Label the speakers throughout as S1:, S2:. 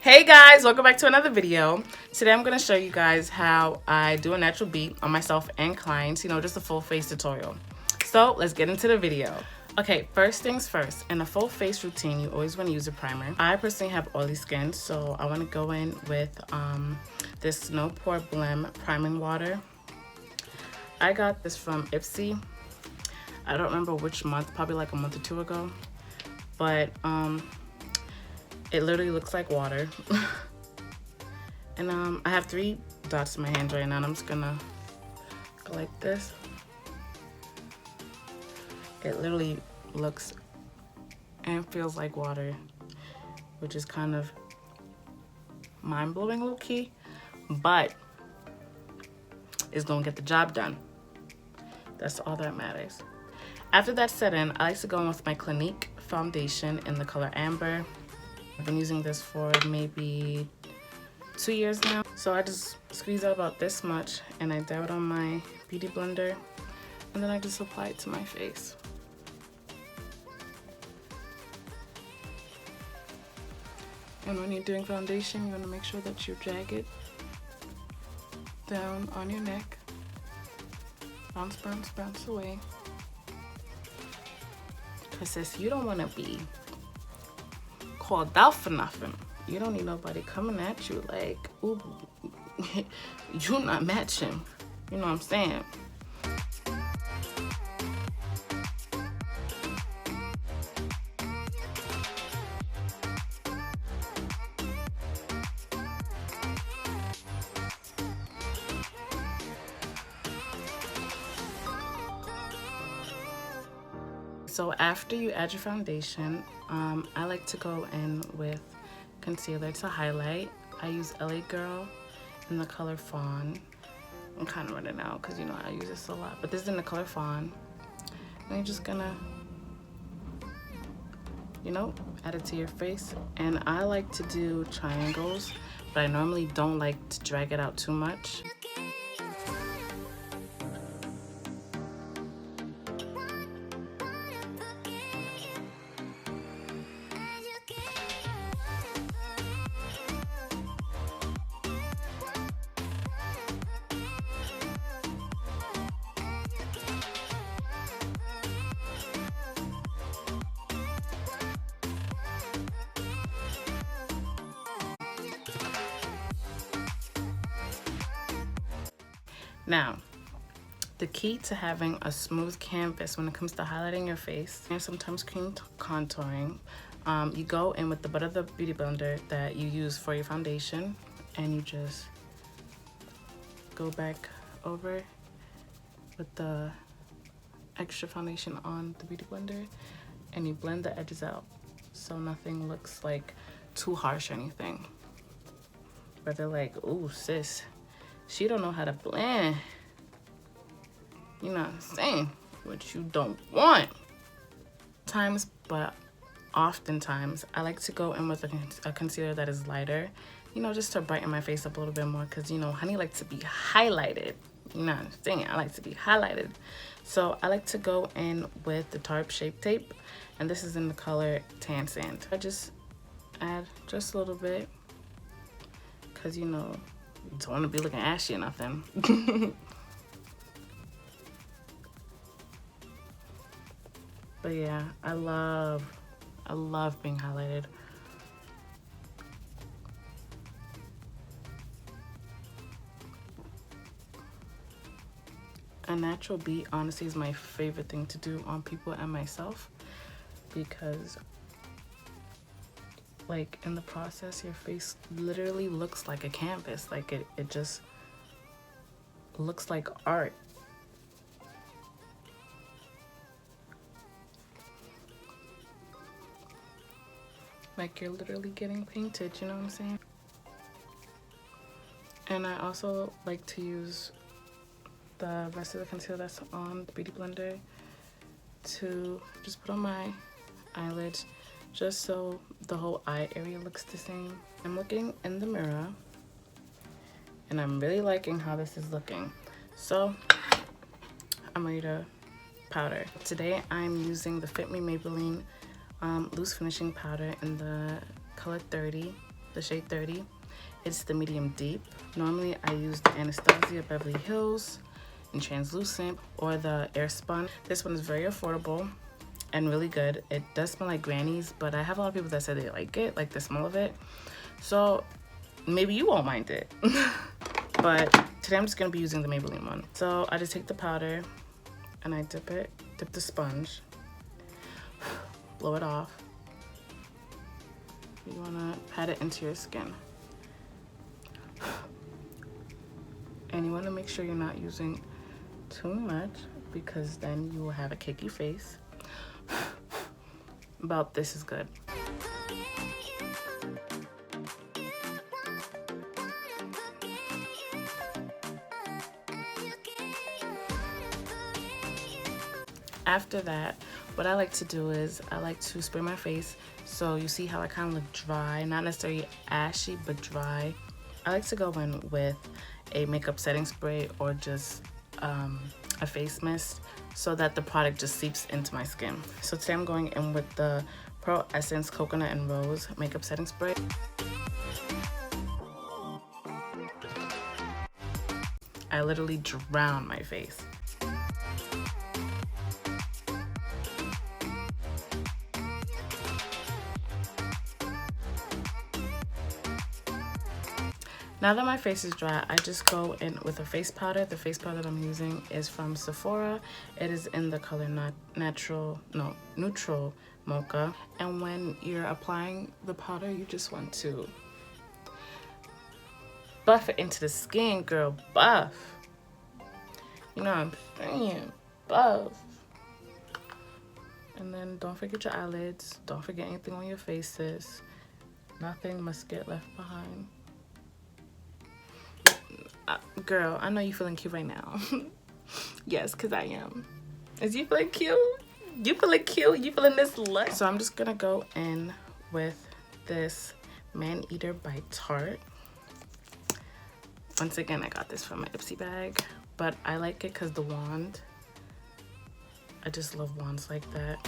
S1: Hey guys, welcome back to another video. Today I'm going to show you guys how I do a natural beat on myself and clients, just a full face tutorial. So let's get into the video. Okay, first things first, in a full face routine, you always want to use a primer. I personally have oily skin, so I want to go in with this No Pore Blem priming water. I got this from Ipsy. I don't remember which month, probably like a month or two ago, but it literally looks like water. And I have 3 dots in my hand right now, and I'm just gonna go like this. It literally looks and feels like water, which is kind of mind-blowing low-key, but it's gonna get the job done. That's all that matters. After that's set in, I like to go in with my Clinique foundation in the color Amber. I've been using this for maybe 2 years now. So I just squeeze out about this much and I dab it on my beauty blender, and then I just apply it to my face. And when you're doing foundation, you want to make sure that you drag it down on your neck. Bounce, bounce, bounce away. Because sis, you don't want to be called out for nothing. You don't need nobody coming at you like, ooh, you not matching. You know what I'm saying? So after you add your foundation, I like to go in with concealer to highlight. I use LA Girl in the color Fawn. I'm kind of running out because I use this a lot, but this is in the color Fawn. And you're just gonna, add it to your face. And I like to do triangles, but I normally don't like to drag it out too much. Now, the key to having a smooth canvas when it comes to highlighting your face and sometimes cream contouring, you go in with the butt of the beauty blender that you use for your foundation, and you just go back over with the extra foundation on the beauty blender, and you blend the edges out so nothing looks like too harsh or anything. But they're like, ooh, sis, she don't know how to blend. You know what I'm saying? What you don't want. But oftentimes, I like to go in with a concealer that is lighter, just to brighten my face up a little bit more, because, honey likes to be highlighted. You know what I'm saying? I like to be highlighted. So I like to go in with the Tarte Shape Tape, and this is in the color Tan Sand. I just add just a little bit, because, you don't want to be looking ashy or nothing. But yeah, I love being highlighted. A natural beat honestly is my favorite thing to do on people and myself, because like in the process your face literally looks like a canvas. Like it just looks like art. Like you're literally getting painted, you know what I'm saying? And I also like to use the rest of the concealer that's on the beauty blender to just put on my eyelids, just so the whole eye area looks the same. I'm looking in the mirror and I'm really liking how this is looking. So I'm ready to powder. Today I'm using the Fit Me Maybelline loose finishing powder in the color 30. the shade 30. It's the medium deep. Normally I use the Anastasia Beverly Hills in translucent or the Air Spun. This one is very affordable and really good. It does smell like Granny's, but I have a lot of people that say they like it, like the smell of it. So maybe you won't mind it. But today I'm just gonna be using the Maybelline one. So I just take the powder and I dip the sponge, blow it off. You wanna pat it into your skin. And you wanna make sure you're not using too much because then you will have a cakey face. About this is good. After that, what I like to do is I like to spray my face. So you see how I kind of look dry, not necessarily ashy, but dry. I like to go in with a makeup setting spray or just a face mist so that the product just seeps into my skin. So today I'm going in with the Pearl Essence Coconut and Rose makeup setting spray. I literally drown my face. Now that my face is dry, I just go in with a face powder. The face powder that I'm using is from Sephora. It is in the color Neutral Mocha. And when you're applying the powder, you just want to buff it into the skin, girl, buff. You know what I'm saying, buff. And then don't forget your eyelids. Don't forget anything on your faces. Nothing must get left behind. Girl, I know you feeling cute right now. Yes, because I am. Is you feeling cute? You feeling cute? You feeling this look? So I'm just going to go in with this Man Eater by Tarte. Once again, I got this from my Ipsy bag. But I like it because the wand. I just love wands like that.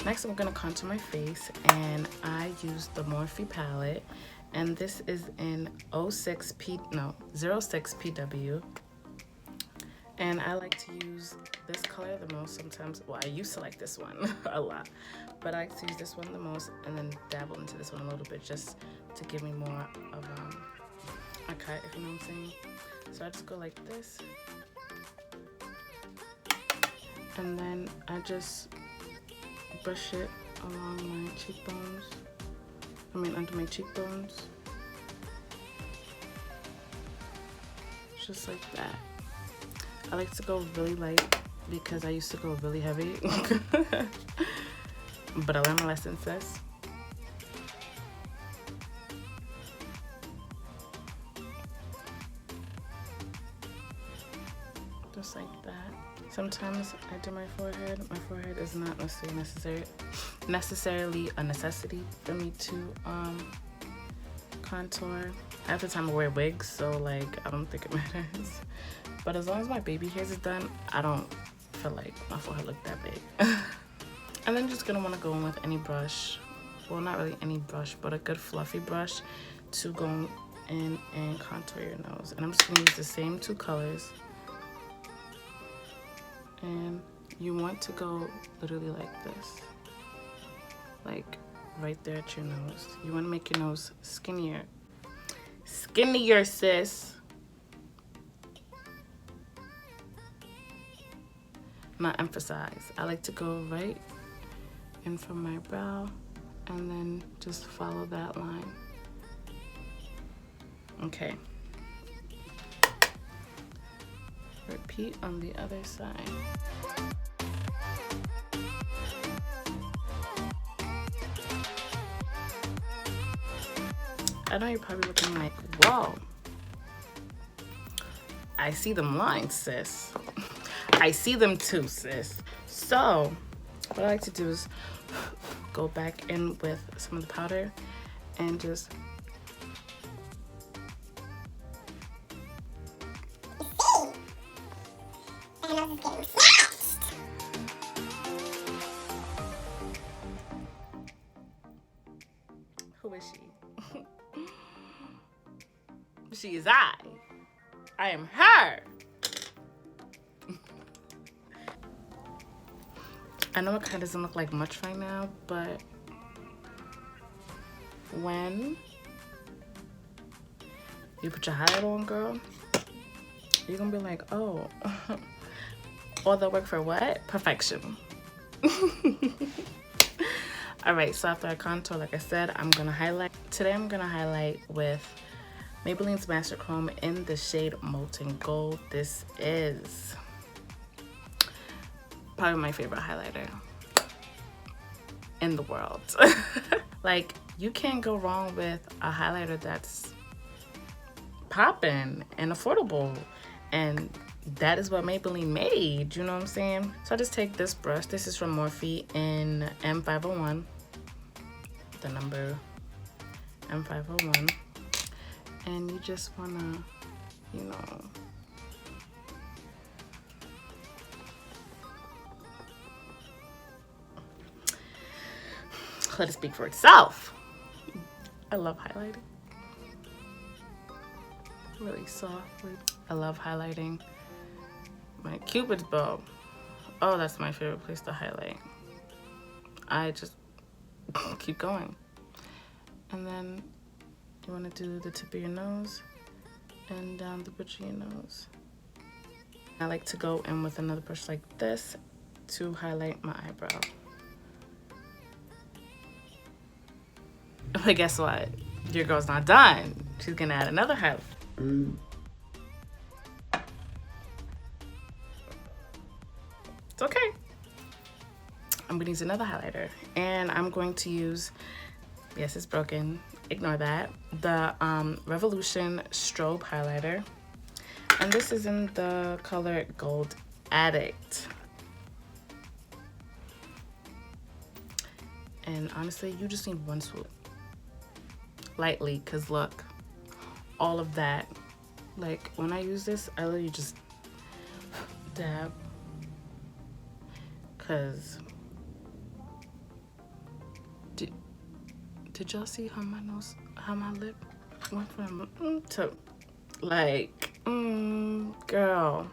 S1: Next, I'm gonna contour my face, and I use the Morphe palette, and this is in 06 PW. And I like to use this color the most sometimes. Well, I used to like this one a lot, but I like to use this one the most, and then dabble into this one a little bit just to give me more of a cut, if you know what I'm saying. So I just go like this, and then I just brush it along my cheekbones. Under my cheekbones. Just like that. I like to go really light because I used to go really heavy. But I learned my lesson, sis. Just like that. Sometimes I do my forehead. My forehead is not necessarily a necessity for me to contour. Half the time I wear wigs, so like I don't think it matters. But as long as my baby hairs is done, I don't feel like my forehead look that big. And then just gonna want to go in with any brush. Well, not really any brush, but a good fluffy brush to go in and contour your nose. And I'm just gonna use the same two colors. And you want to go literally like this. Like right there at your nose. You want to make your nose skinnier. Skinnier, sis. Not emphasize. I like to go right in from my brow and then just follow that line. Okay. Repeat on the other side. I know you're probably looking like, whoa. I see them lines, sis. I see them too, sis. So, what I like to do is go back in with some of the powder and just who is she? She is I. I am her. I know it kind of doesn't look like much right now, but when you put your highlight on, girl, you're gonna be like, oh, all that work for what? Perfection. All right, so after I contour, like I said, I'm gonna highlight. Today I'm gonna highlight with Maybelline's Master Chrome in the shade Molten Gold. This is probably my favorite highlighter in the world. Like, you can't go wrong with a highlighter that's popping and affordable, and that is what Maybelline made, you know what I'm saying? So I just take this brush. This is from Morphe in M501, the number M501, and you just wanna, you know, let it speak for itself. I love highlighting. Really softly. I love highlighting my Cupid's bow. Oh, that's my favorite place to highlight. I just keep going. And then you want to do the tip of your nose and down the bridge of your nose. I like to go in with another brush like this to highlight my eyebrow. But guess what? Your girl's not done. She's gonna add another highlight. It's okay. I'm gonna use another highlighter, and I'm going to use, yes, it's broken, ignore that, the Revolution Strobe highlighter, and this is in the color Gold Addict. And honestly, you just need one swoop. Lightly, because look, all of that, like when I use this, I literally just dab, because did y'all see how my lip went from to like girl.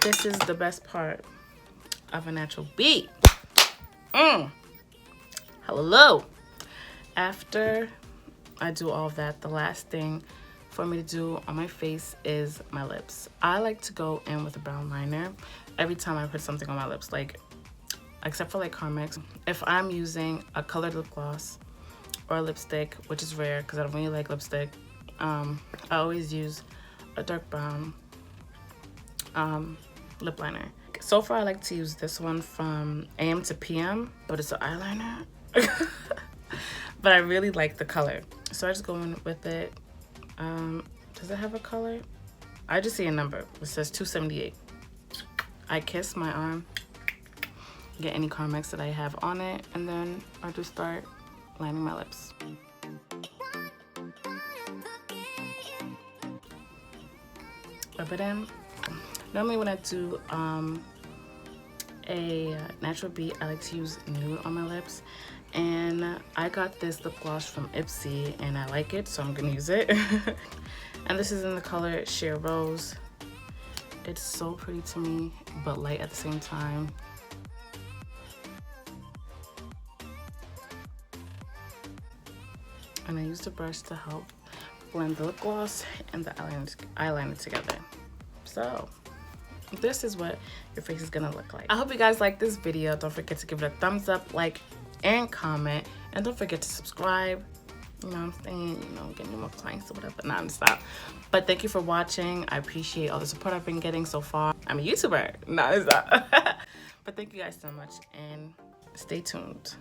S1: This is the best part of a natural beat. Hello. After I do all of that, the last thing for me to do on my face is my lips. I like to go in with a brown liner every time I put something on my lips, like except for like Carmex. If I'm using a colored lip gloss or a lipstick, which is rare because I don't really like lipstick, I always use a dark brown lip liner. So far I like to use this one from AM to PM, but it's an eyeliner. But I really like the color, so I just go in with it. Does it have a color? I just see a number. It says 278. I kiss my arm, get any Carmex that I have on it, and then I just start lining my lips. Rub it in. Normally when I do a natural beat, I like to use nude on my lips, and I got this lip gloss from Ipsy and I like it, so I'm gonna use it. And this is in the color Sheer Rose. It's so pretty to me, but light at the same time. And I used a brush to help blend the lip gloss and the eyeliner together. So this is what your face is gonna look like. I hope you guys like this video. Don't forget to give it a thumbs up, like, and comment. And don't forget to subscribe. You know what I'm saying? You know, getting more clients or whatever. Non-stop. But thank you for watching. I appreciate all the support I've been getting so far. I'm a YouTuber. Non-stop. But thank you guys so much, and stay tuned.